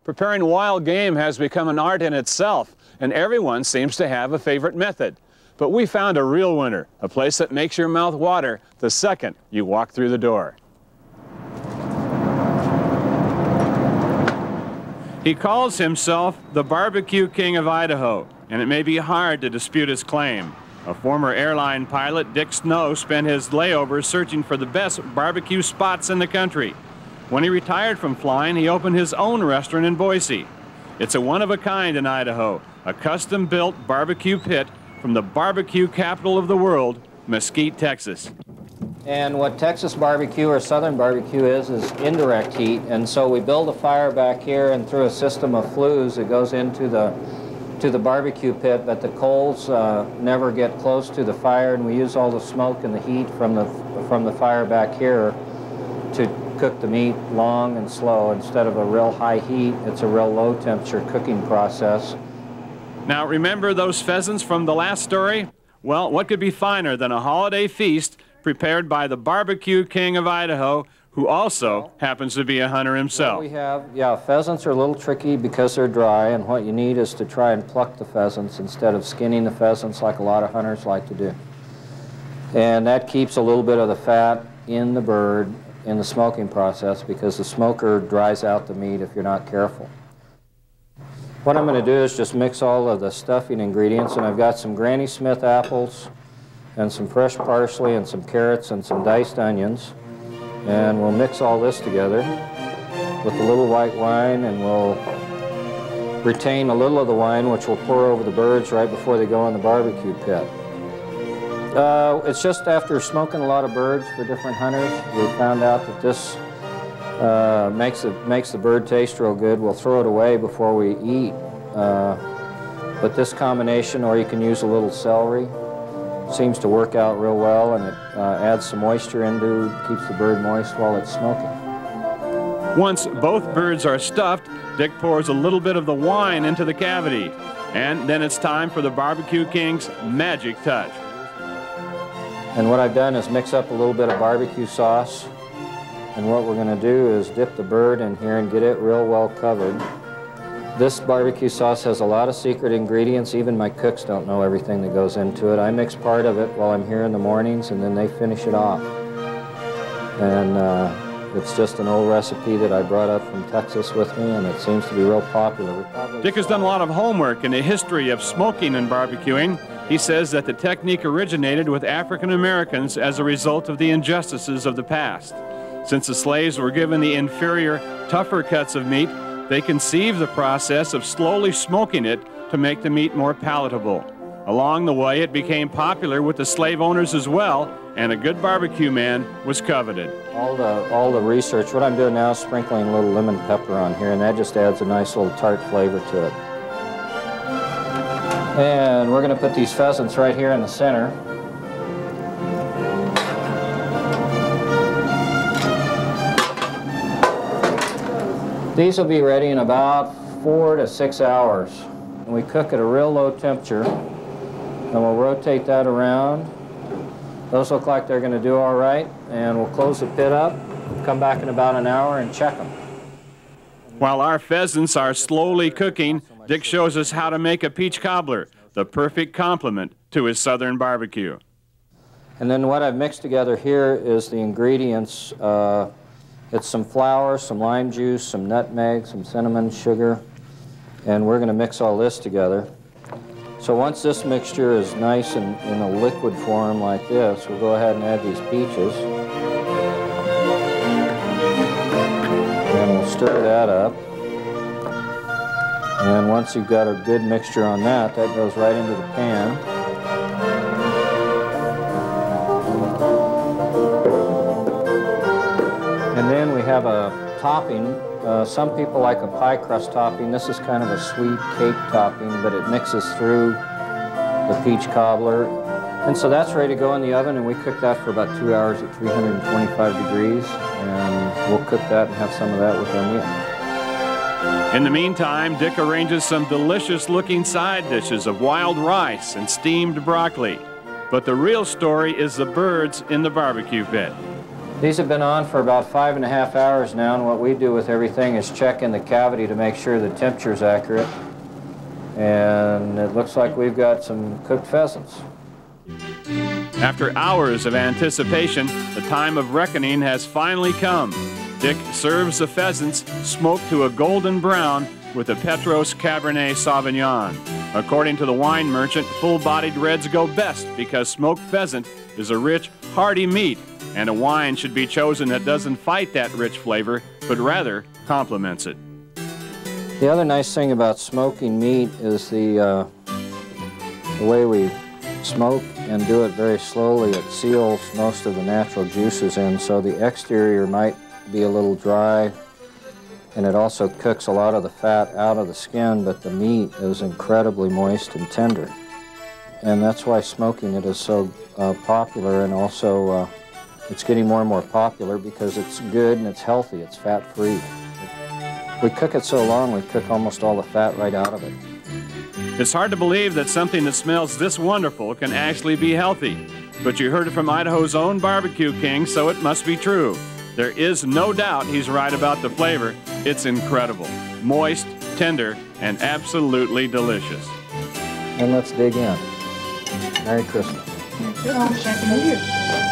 Preparing wild game has become an art in itself, and everyone seems to have a favorite method. But we found a real winner, a place that makes your mouth water the second you walk through the door. He calls himself the Barbecue King of Idaho, and it may be hard to dispute his claim. A former airline pilot, Dick Snow, spent his layovers searching for the best barbecue spots in the country. When he retired from flying, he opened his own restaurant in Boise. It's a one-of-a-kind in Idaho, a custom-built barbecue pit from the barbecue capital of the world, Mesquite, Texas. And what Texas barbecue or Southern barbecue is indirect heat. And so we build a fire back here, and through a system of flues, it goes into the barbecue pit, but the coals never get close to the fire, and we use all the smoke and the heat from the fire back here to cook the meat long and slow. Instead of a real high heat, it's a real low temperature cooking process. Now remember those pheasants from the last story? Well, what could be finer than a holiday feast prepared by the Barbecue King of Idaho, who also happens to be a hunter himself? What we have, pheasants are a little tricky because they're dry, and what you need is to try and pluck the pheasants instead of skinning the pheasants like a lot of hunters like to do. And that keeps a little bit of the fat in the bird in the smoking process, because the smoker dries out the meat if you're not careful. What I'm going to do is just mix all of the stuffing ingredients, and I've got some Granny Smith apples and some fresh parsley and some carrots and some diced onions. And we'll mix all this together with a little white wine, and we'll retain a little of the wine, which we'll pour over the birds right before they go in the barbecue pit. It's just after smoking a lot of birds for different hunters, we found out that this makes the bird taste real good. We'll throw it away before we eat. But this combination, or you can use a little celery, seems to work out real well, and it adds some moisture into, keeps the bird moist while it's smoking. Once both birds are stuffed, Dick pours a little bit of the wine into the cavity, and then it's time for the Barbecue King's magic touch. And what I've done is mix up a little bit of barbecue sauce, and what we're going to do is dip the bird in here and get it real well covered. This barbecue sauce has a lot of secret ingredients. Even my cooks don't know everything that goes into it. I mix part of it while I'm here in the mornings, and then they finish it off. And it's just an old recipe that I brought up from Texas with me, and it seems to be real popular. Dick has done a lot of homework in the history of smoking and barbecuing. He says that the technique originated with African Americans as a result of the injustices of the past. Since the slaves were given the inferior, tougher cuts of meat, they conceived the process of slowly smoking it to make the meat more palatable. Along the way, it became popular with the slave owners as well, and a good barbecue man was coveted. All the research, what I'm doing now is sprinkling a little lemon pepper on here, and that just adds a nice little tart flavor to it. And we're going to put these pheasants right here in the center. These will be ready in about 4 to 6 hours. And we cook at a real low temperature, and we'll rotate that around. Those look like they're going to do all right, and we'll close the pit up, come back in about an hour and check them. While our pheasants are slowly cooking, Dick shows us how to make a peach cobbler, the perfect complement to his southern barbecue. And then what I've mixed together here is the ingredients. It's some flour, some lime juice, some nutmeg, some cinnamon, sugar, and we're going to mix all this together. So once this mixture is nice and in a liquid form like this, we'll go ahead and add these peaches. And we'll stir that up. And once you've got a good mixture on that, that goes right into the pan. And then we have a topping. Some people like a pie crust topping. This is kind of a sweet cake topping, but it mixes through the peach cobbler. And so that's ready to go in the oven, and we cook that for about 2 hours at 325 degrees. And we'll cook that and have some of that with our meal. In the meantime, Dick arranges some delicious-looking side dishes of wild rice and steamed broccoli. But the real story is the birds in the barbecue pit. These have been on for about 5.5 hours now, and what we do with everything is check in the cavity to make sure the temperature is accurate. And it looks like we've got some cooked pheasants. After hours of anticipation, the time of reckoning has finally come. Dick serves the pheasants smoked to a golden brown with a Petros Cabernet Sauvignon. According to the wine merchant, full-bodied reds go best because smoked pheasant is a rich, hearty meat, and a wine should be chosen that doesn't fight that rich flavor, but rather complements it. The other nice thing about smoking meat is the way we smoke and do it very slowly. It seals most of the natural juices in, so the exterior might be a little dry, and it also cooks a lot of the fat out of the skin, but the meat is incredibly moist and tender. And that's why smoking it is so popular, and also it's getting more and more popular because it's good and it's healthy, it's fat-free. We cook it so long, we cook almost all the fat right out of it. It's hard to believe that something that smells this wonderful can actually be healthy. But you heard it from Idaho's own barbecue king, so it must be true. There is no doubt he's right about the flavor. It's incredible. Moist, tender, and absolutely delicious. And let's dig in. Merry Christmas. Happy New Year.